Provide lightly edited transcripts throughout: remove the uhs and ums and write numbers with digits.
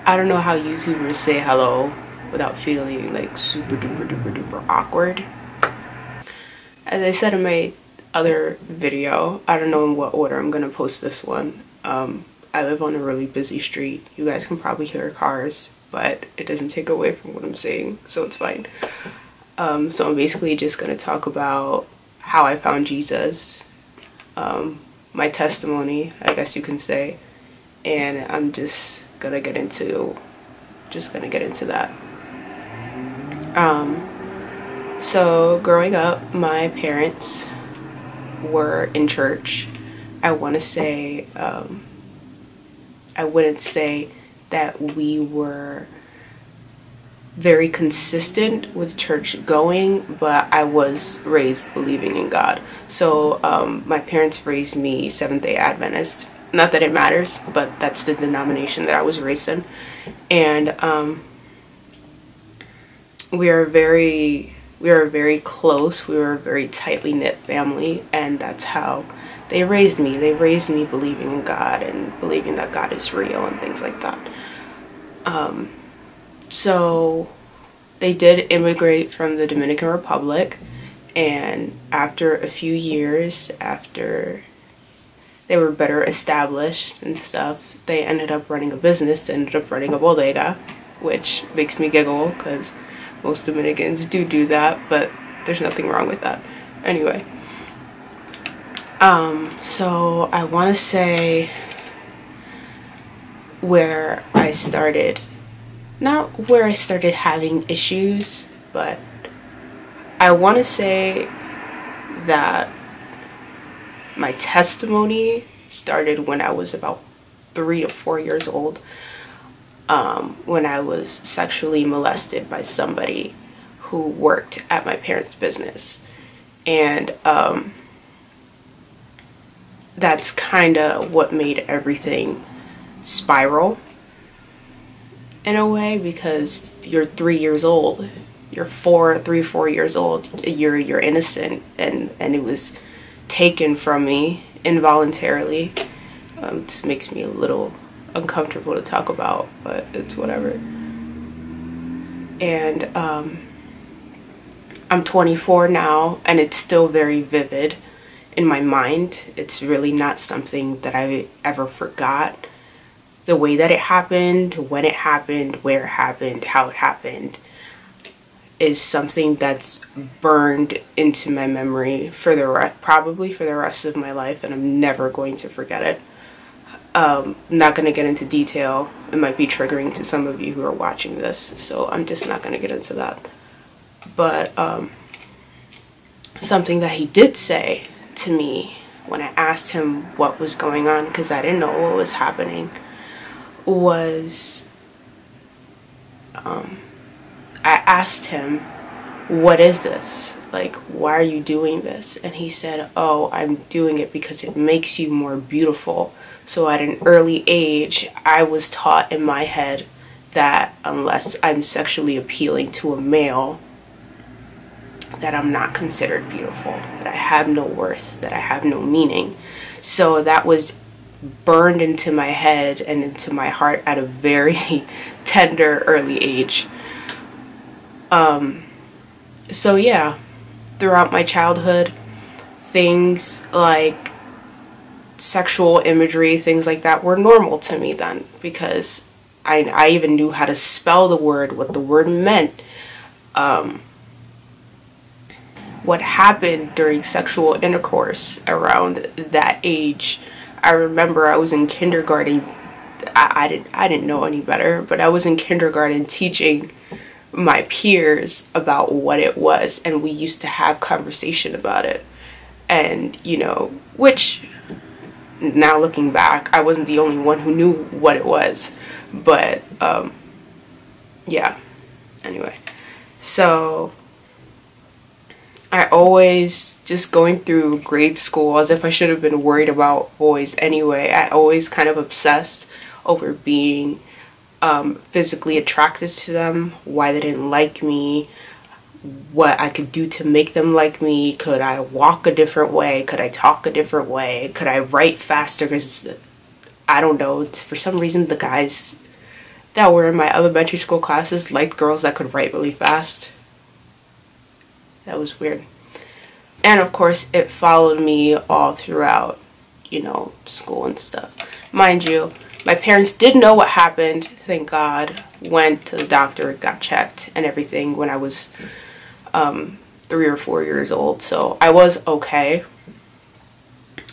I don't know how YouTubers say hello without feeling like super duper duper duper awkward. As I said in my other video, I don't know in what order I'm gonna post this one. I live on a really busy street. You guys can probably hear cars, but it doesn't take away from what I'm saying, so it's fine. So I'm basically just gonna talk about how I found Jesus, my testimony, I guess you can say, and I'm just gonna get into that. So growing up, my parents were in church. I want to say, I wouldn't say that we were very consistent with church going, but I was raised believing in God. So my parents raised me Seventh-day Adventist. Not that it matters, but that's the denomination that I was raised in. And we are very close. We were a very tightly knit family, and that's how they raised me. They raised me believing in God and believing that God is real and things like that. So they did immigrate from the Dominican Republic, and after a few years, after they were better established and stuff, they ended up running a business. They ended up running a bodega, which makes me giggle because most Dominicans do that, but there's nothing wrong with that. Anyway, so I want to say where I started, not where I started having issues, but I want to say that my testimony started when I was about 3 to 4 years old, when I was sexually molested by somebody who worked at my parents' business. And that's kind of what made everything spiral in a way, because you're 3 years old, you're 4 years old, you're innocent, and it was taken from me involuntarily. Just makes me a little uncomfortable to talk about, but it's whatever. And I'm 24 now, and it's still very vivid in my mind. It's really not something that I ever forgot. The way that it happened, when it happened, where it happened, how it happened, is something that's burned into my memory for probably for the rest of my life, and I'm never going to forget it. I'm not going to get into detail. It might be triggering to some of you who are watching this, so I'm just not going to get into that. But something that he did say to me when I asked him what was going on, because I didn't know what was happening, was I asked him, what is this? Like, why are you doing this? And he said, oh, I'm doing it because it makes you more beautiful. So at an early age, I was taught in my head that unless I'm sexually appealing to a male, that I'm not considered beautiful, that I have no worth, that I have no meaning. So that was burned into my head and into my heart at a very tender early age. So yeah, throughout my childhood, things like sexual imagery, things like that were normal to me then, because I even knew how to spell the word, what the word meant. What happened during sexual intercourse around that age, I remember I was in kindergarten. I didn't know any better, but I was in kindergarten teaching my peers about what it was, and we used to have conversation about it. And you know, which now looking back, I wasn't the only one who knew what it was, but yeah, anyway, so I always, just going through grade school, as if I should have been worried about boys anyway, I always kind of obsessed over being physically attracted to them, why they didn't like me, what I could do to make them like me. Could I walk a different way? Could I talk a different way? Could I write faster? Because I don't know, for some reason the guys that were in my elementary school classes liked girls that could write really fast. That was weird. And of course, it followed me all throughout, you know, school and stuff. Mind you, my parents did know what happened, thank God. Went to the doctor, got checked and everything when I was 3 or 4 years old. So I was okay.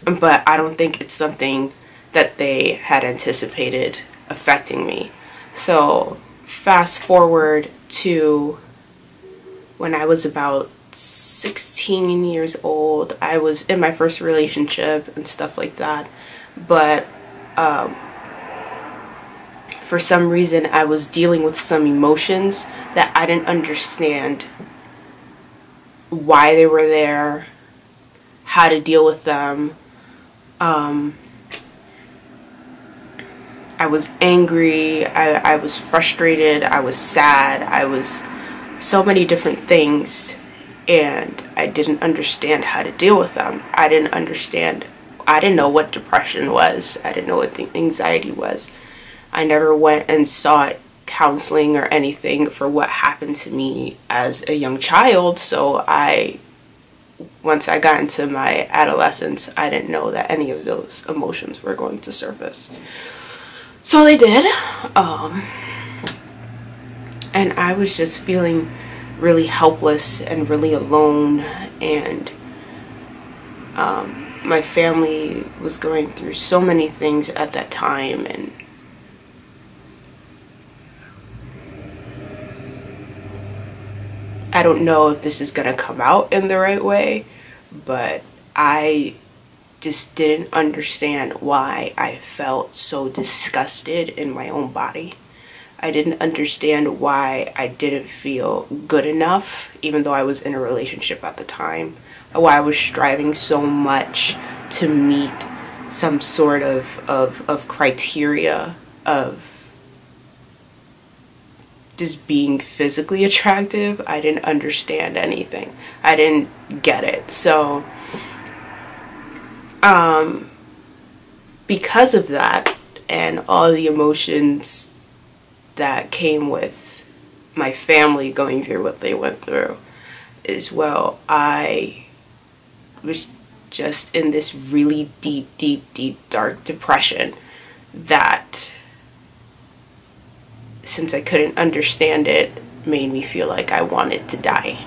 But I don't think it's something that they had anticipated affecting me. So fast forward to when I was about 16 years old. I was in my first relationship and stuff like that. But for some reason I was dealing with some emotions that I didn't understand why they were there, how to deal with them. I was angry, I was frustrated, I was sad, I was so many different things, and I didn't understand how to deal with them. I didn't know what depression was. I didn't know what anxiety was. I never went and sought counseling or anything for what happened to me as a young child, so once I got into my adolescence, I didn't know that any of those emotions were going to surface. So they did, and I was just feeling really helpless and really alone, and my family was going through so many things at that time, and I don't know if this is gonna come out in the right way, but I just didn't understand why I felt so disgusted in my own body. I didn't understand why I didn't feel good enough, even though I was in a relationship at the time. Why I was striving so much to meet some sort of criteria of just being physically attractive. I didn't understand anything. I didn't get it. So because of that and all the emotions that came with my family going through what they went through as well, I was just in this really deep dark depression that, since I couldn't understand it, made me feel like I wanted to die.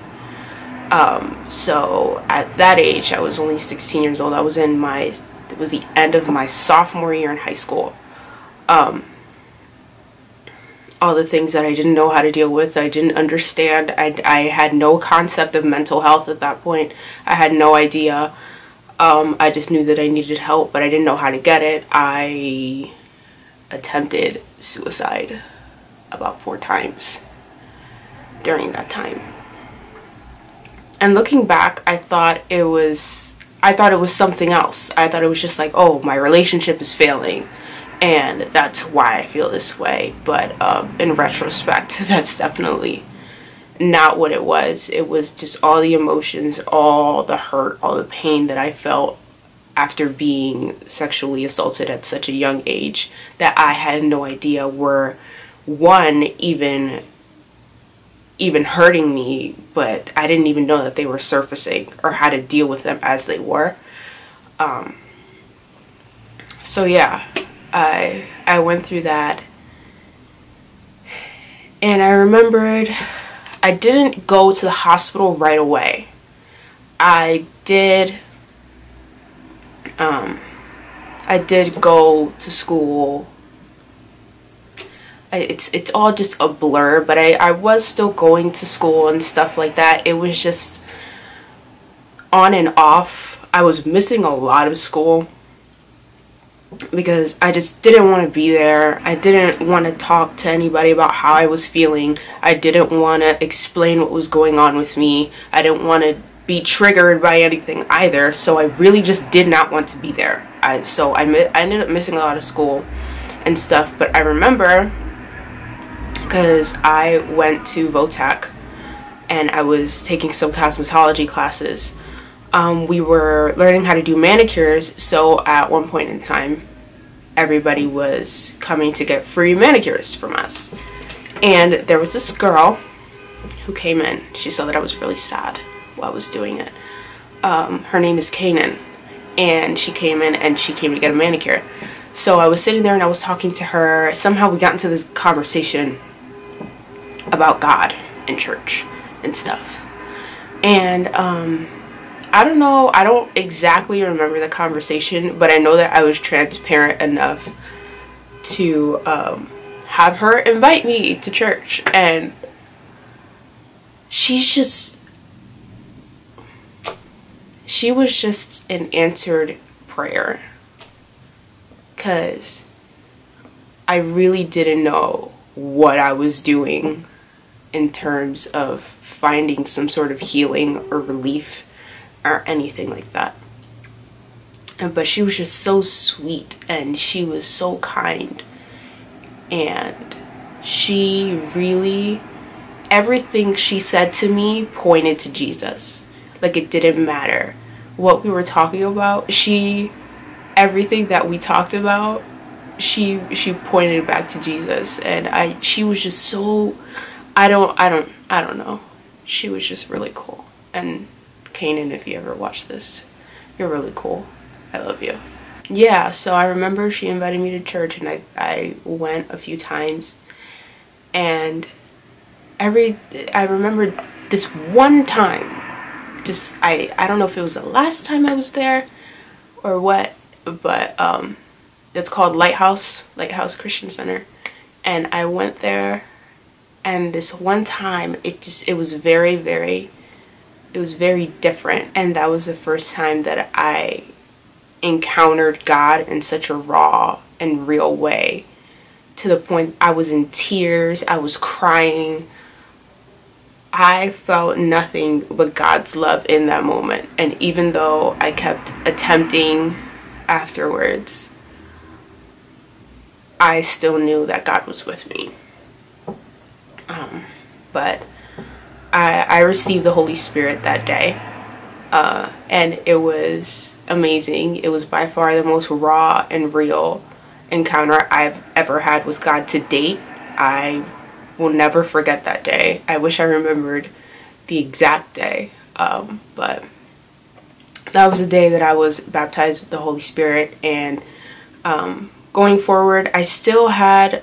So at that age, I was only 16 years old. It was the end of my sophomore year in high school. All the things that I didn't know how to deal with, I didn't understand. I had no concept of mental health at that point. I had no idea. I just knew that I needed help, but I didn't know how to get it. I attempted suicide about 4 times during that time. And looking back, I thought it was something else. I thought it was just like, oh, my relationship is failing, and that's why I feel this way. But in retrospect, that's definitely not what it was. It was just all the emotions, all the hurt, all the pain that I felt after being sexually assaulted at such a young age that I had no idea were, one, even hurting me, but I didn't even know that they were surfacing or how to deal with them as they were. So yeah, I went through that, and I remembered I didn't go to the hospital right away. I did go to school. It's all just a blur, but I was still going to school and stuff like that. It was just on and off. I was missing a lot of school because I just didn't want to be there. I didn't want to talk to anybody about how I was feeling. I didn't want to explain what was going on with me. I didn't want to be triggered by anything either, so I really just did not want to be there. So I ended up missing a lot of school and stuff. But I remember, because I went to Votech and I was taking some cosmetology classes, we were learning how to do manicures. So at one point in time, everybody was coming to get free manicures from us. And there was this girl who came in. She saw that I was really sad while I was doing it. Her name is Kanan, and she came in and she came to get a manicure. So I was sitting there and I was talking to her. Somehow we got into this conversation about God and church and stuff. And I don't know, I don't exactly remember the conversation, but I know that I was transparent enough to have her invite me to church. And she was just an answered prayer, because I really didn't know what I was doing in terms of finding some sort of healing or relief or anything like that. But she was just so sweet, and she was so kind, and she really, everything she said to me pointed to Jesus. Like, it didn't matter what we were talking about. Everything that we talked about, she pointed back to Jesus. And she was just so, I don't know. She was just really cool. And Kanan, if you ever watch this, you're really cool. I love you. Yeah, so I remember she invited me to church, and I went a few times. And I remember this one time, just I don't know if it was the last time I was there or what, but it's called Lighthouse Christian Center. And I went there, and this one time it was very different. And that was the first time that I encountered God in such a raw and real way, to the point I was in tears, I was crying. I felt nothing but God's love in that moment. And even though I kept attempting afterwards, I still knew that God was with me. But I received the Holy Spirit that day, and it was amazing. It was by far the most raw and real encounter I've ever had with God to date. I will never forget that day. I wish I remembered the exact day, but that was the day that I was baptized with the Holy Spirit. And going forward, I still had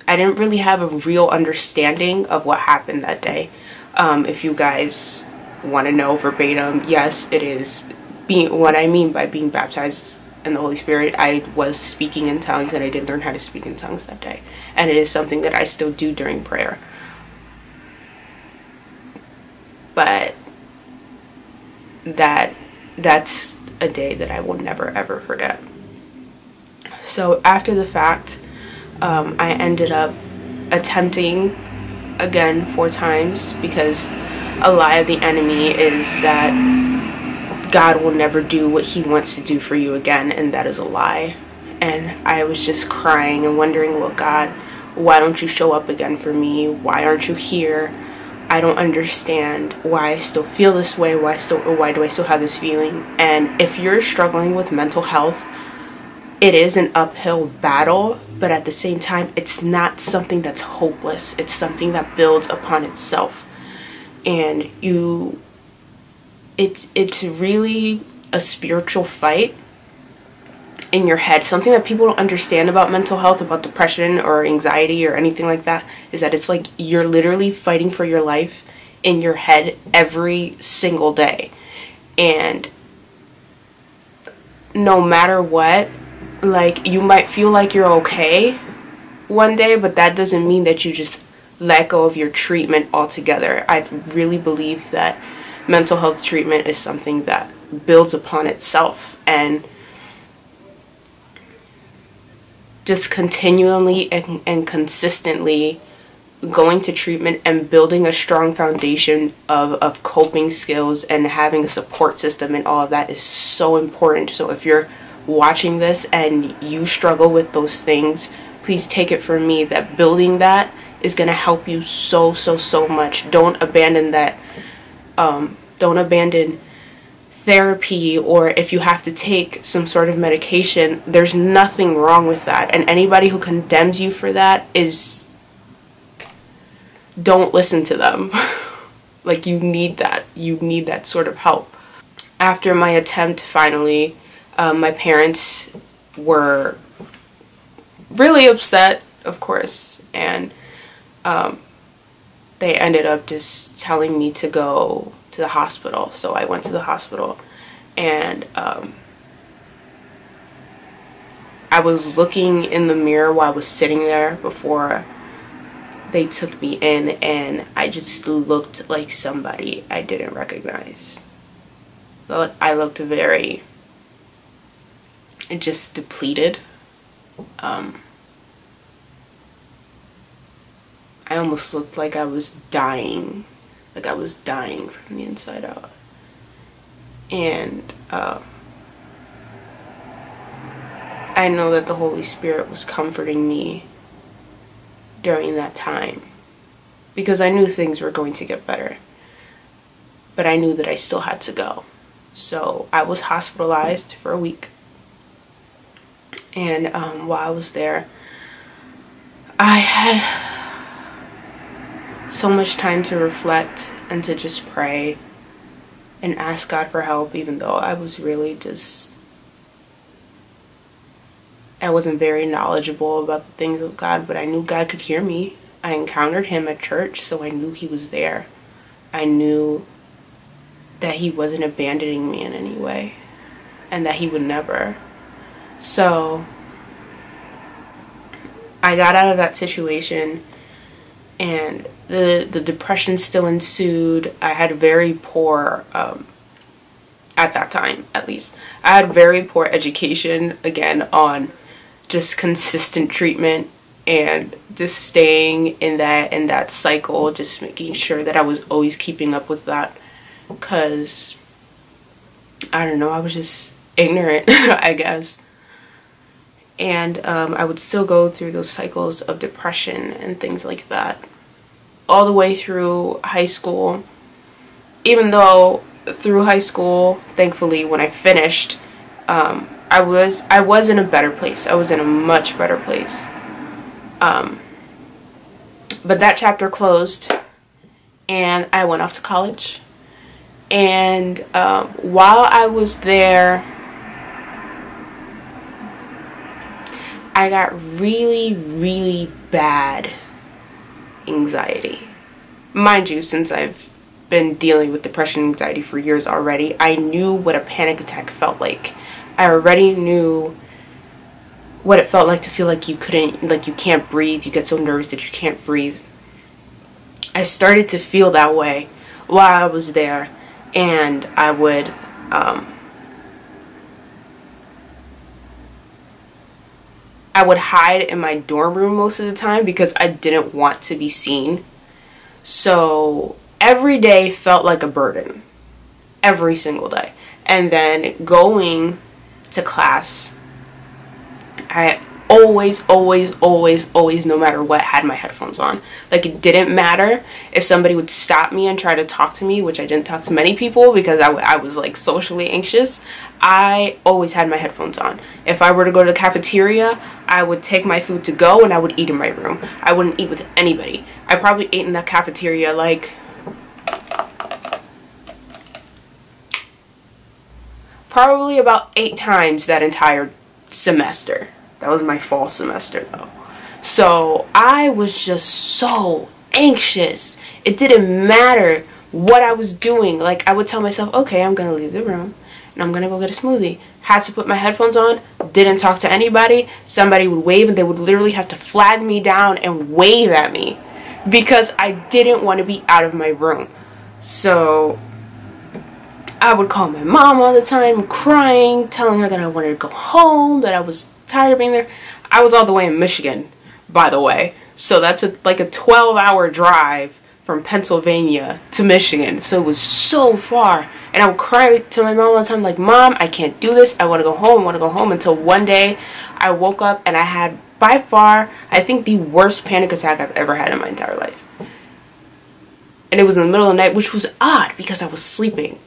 I didn't really have a real understanding of what happened that day. If you guys want to know verbatim, yes, it is what I mean by being baptized in the Holy Spirit. I was speaking in tongues, and I did learn how to speak in tongues that day. And it is something that I still do during prayer. But that's a day that I will never ever forget. So after the fact, I ended up attempting again 4 times, because a lie of the enemy is that God will never do what he wants to do for you again, and that is a lie. And I was just crying and wondering, well, God, why don't you show up again for me? Why aren't you here? I don't understand why I still feel this way. Why do I still have this feeling? And if you're struggling with mental health, it is an uphill battle, but at the same time, it's not something that's hopeless. It's something that builds upon itself. And it's really a spiritual fight in your head. Something that people don't understand about mental health, about depression or anxiety or anything like that, is that it's like you're literally fighting for your life in your head every single day. And no matter what, like, you might feel like you're okay one day, but that doesn't mean that you just let go of your treatment altogether. I really believe that mental health treatment is something that builds upon itself, and just continually and consistently going to treatment and building a strong foundation of coping skills and having a support system and all of that is so important. So if you're watching this and you struggle with those things, please take it from me that building that is going to help you so much. Don't abandon that. Don't abandon therapy or if you have to take some sort of medication, there's nothing wrong with that. And anybody who condemns you for that don't listen to them. Like, you need that sort of help. After my attempt, finally, my parents were really upset, of course, and they ended up just telling me to go to the hospital. So I went to the hospital, and I was looking in the mirror while I was sitting there before they took me in, and I just looked like somebody I didn't recognize. I looked very just depleted. I almost looked like I was dying. Like I was dying from the inside out. And I know that the Holy Spirit was comforting me during that time, because I knew things were going to get better. But I knew that I still had to go. So I was hospitalized for a week. And while I was there, I had so much time to reflect and to just pray and ask God for help, even though I was really I wasn't very knowledgeable about the things of God, but I knew God could hear me. I encountered him at church, so I knew he was there. I knew that he wasn't abandoning me in any way, and that he would never. So I got out of that situation, and the depression still ensued. I had very poor, at that time at least, I had very poor education, again, on just consistent treatment and just staying in that cycle, just making sure that I was always keeping up with that, because I don't know, I was just ignorant, I guess. And I would still go through those cycles of depression and things like that all the way through high school. Even though through high school, thankfully, when I finished, I was in a better place. I was in a much better place. But that chapter closed, and I went off to college. And while I was there, I got really, really bad anxiety. Mind you, since I've been dealing with depression and anxiety for years already, I knew what a panic attack felt like. I already knew what it felt like to feel like you can't breathe. You get so nervous that you can't breathe. I started to feel that way while I was there, and I would hide in my dorm room most of the time because I didn't want to be seen. So every day felt like a burden. Every single day. And then going to class, I always, no matter what, had my headphones on. Like, it didn't matter if somebody would stop me and try to talk to me, which I didn't talk to many people because I was like socially anxious. I always had my headphones on. If I were to go to the cafeteria, I would take my food to go and I would eat in my room. I wouldn't eat with anybody. I probably ate in that cafeteria like probably about 8 times that entire semester. That was my fall semester though. So I was just so anxious. It didn't matter what I was doing. Like, I would tell myself, okay, I'm gonna leave the room and I'm gonna go get a smoothie. Had to put my headphones on, didn't talk to anybody. Somebody would wave and they would literally have to flag me down and wave at me because I didn't want to be out of my room. So I would call my mom all the time, crying, telling her that I wanted to go home, that I was tired of being there. I was all the way in Michigan, by the way. So that's like a 12-hour drive from Pennsylvania to Michigan. So it was so far. And I would cry to my mom all the time, like, Mom, I can't do this. I want to go home. I want to go home. Until one day I woke up and I had, by far, I think the worst panic attack I've ever had in my entire life. And it was in the middle of the night, which was odd because I was sleeping.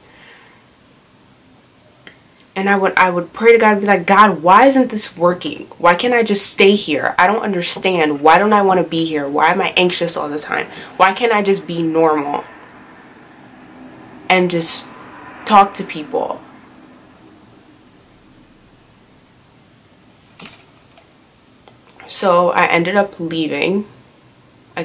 And I would pray to God and be like, God, why isn't this working? Why can't I just stay here? I don't understand. Why don't I want to be here? Why am I anxious all the time? Why can't I just be normal and just talk to people? So I ended up leaving. I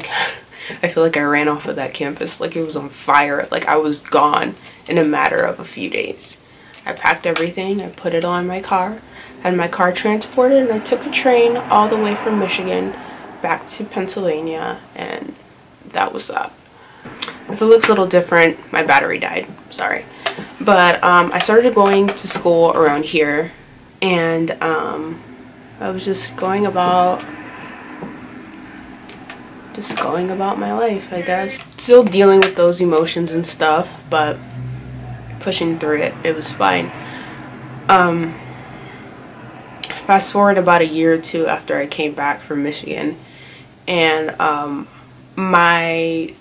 feel like I ran off of that campus like it was on fire. Like I was gone in a matter of a few days. I packed everything, I put it on my car, had my car transported, and I took a train all the way from Michigan back to Pennsylvania, and that was that. If it looks a little different, my battery died, sorry. But I started going to school around here, and I was just going about my life, I guess. Still dealing with those emotions and stuff, but pushing through it. It was fine. Fast forward about a year or two after I came back from Michigan, and my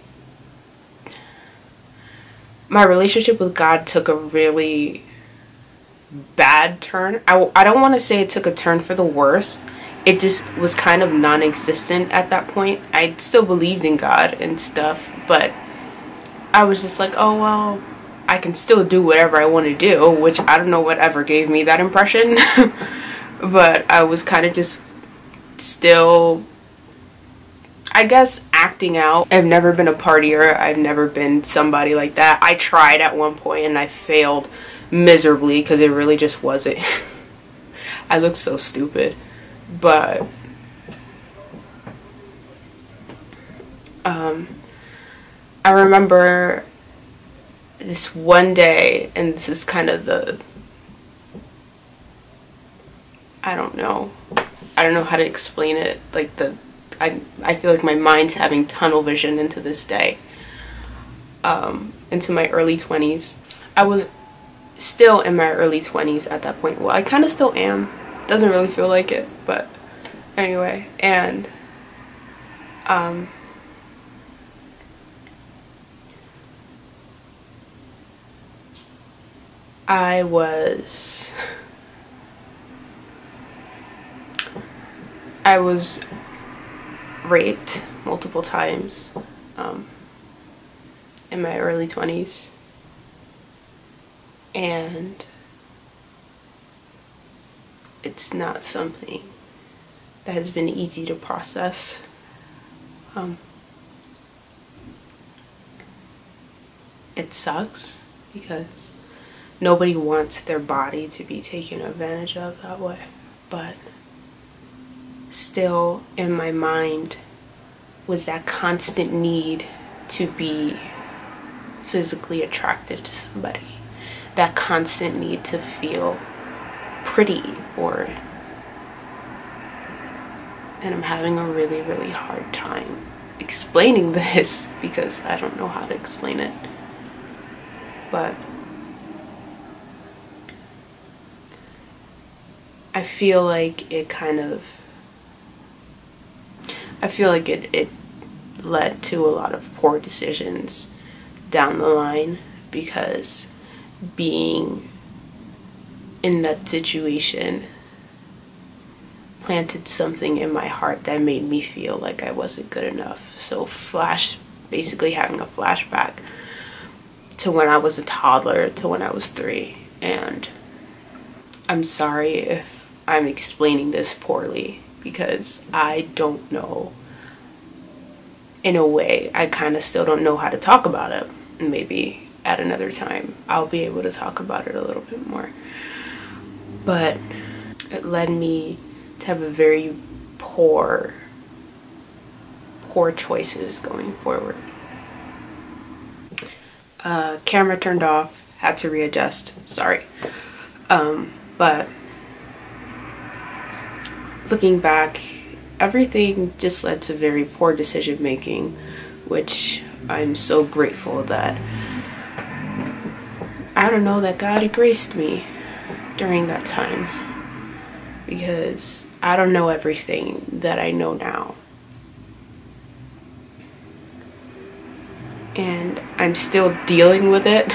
relationship with God took a really bad turn. I don't want to say it took a turn for the worse. It just was kind of non-existent at that point. I still believed in God and stuff, but I was just like, oh well, I can still do whatever I want to do, which I don't know whatever gave me that impression. But I was kind of just still, I guess, acting out. I've never been a partier. I've never been somebody like that. I tried at one point and I failed miserably because it really just wasn't. I look so stupid. But I remember this one day, and this is kind of the, I don't know how to explain it, like I feel like my mind's having tunnel vision into this day, into my early 20s. I was still in my early 20s at that point. Well, I kind of still am. Doesn't really feel like it, but anyway. And I was raped multiple times in my early 20s, and it's not something that has been easy to process. It sucks because nobody wants their body to be taken advantage of that way, but still in my mind was that constant need to be physically attractive to somebody, that constant need to feel pretty, and I'm having a really, really hard time explaining this because I don't know how to explain it. But I feel like it led to a lot of poor decisions down the line, because being in that situation planted something in my heart that made me feel like I wasn't good enough. So basically having a flashback to when I was a toddler, to when I was 3. And I'm sorry if I'm explaining this poorly, because I don't know. In a way, I kind of still don't know how to talk about it. Maybe at another time I'll be able to talk about it a little bit more. But it led me to have a very poor choices going forward. Camera turned off, had to readjust, sorry. But looking back, everything just led to very poor decision making, which I'm so grateful that, I don't know, that God graced me during that time, because I don't know everything that I know now. And I'm still dealing with it.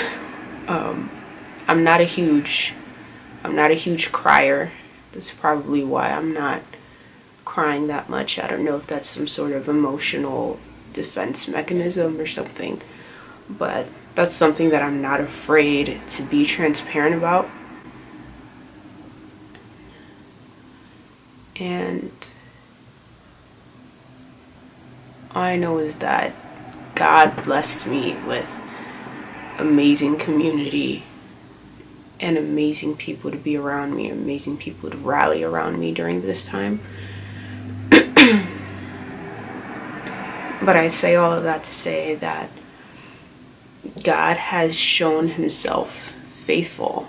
I'm not a huge I'm not a huge crier. That's probably why I'm not crying that much. I don't know if that's some sort of emotional defense mechanism or something, but that's something that I'm not afraid to be transparent about. And all I know is that God blessed me with amazing community and amazing people to be around me, amazing people to rally around me during this time. But I say all of that to say that God has shown himself faithful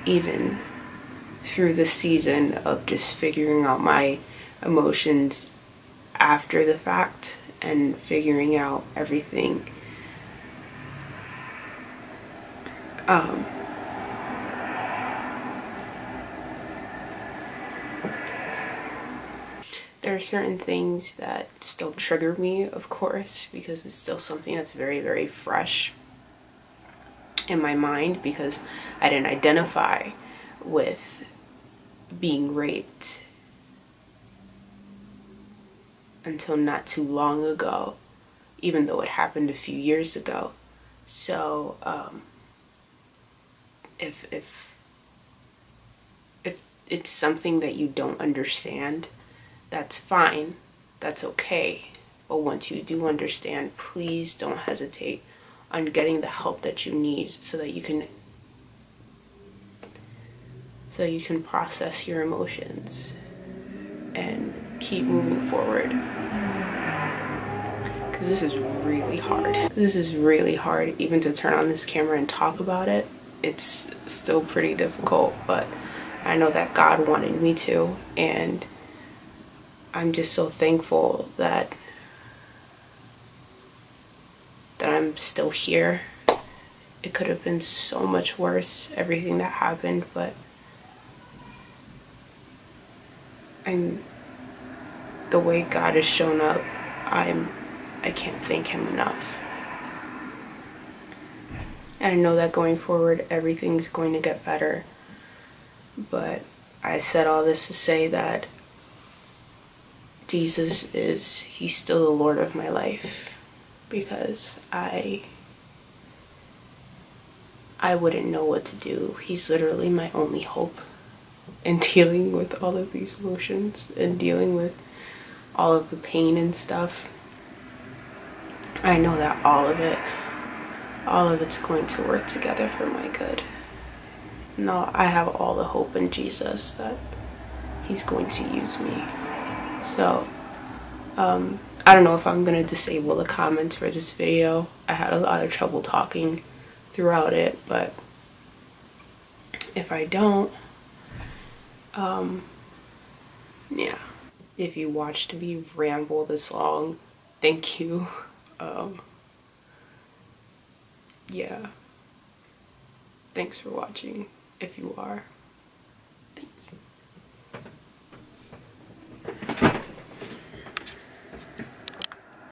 even through the season of just figuring out my emotions after the fact and figuring out everything. There are certain things that still trigger me, of course, because it's still something that's very, very fresh in my mind, because I didn't identify with being raped until not too long ago, even though it happened a few years ago. So if it's something that you don't understand, that's fine, that's okay. But once you do understand, please don't hesitate on getting the help that you need so that you can process your emotions and keep moving forward. Because this is really hard. This is really hard, even to turn on this camera and talk about it. It's still pretty difficult, but I know that God wanted me to, and I'm just so thankful that I'm still here. It could have been so much worse, everything that happened, but the way God has shown up, I can't thank him enough. And I know that going forward, everything's going to get better. But I said all this to say that Jesus he's still the Lord of my life, because I wouldn't know what to do. He's literally my only hope in dealing with all of these emotions and dealing with all of the pain and stuff. I know that all of it's going to work together for my good. No, I have all the hope in Jesus that he's going to use me. So, I don't know if I'm going to disable the comments for this video. I had a lot of trouble talking throughout it, but if I don't, yeah. If you watched me ramble this long, thank you. Yeah. Thanks for watching, if you are.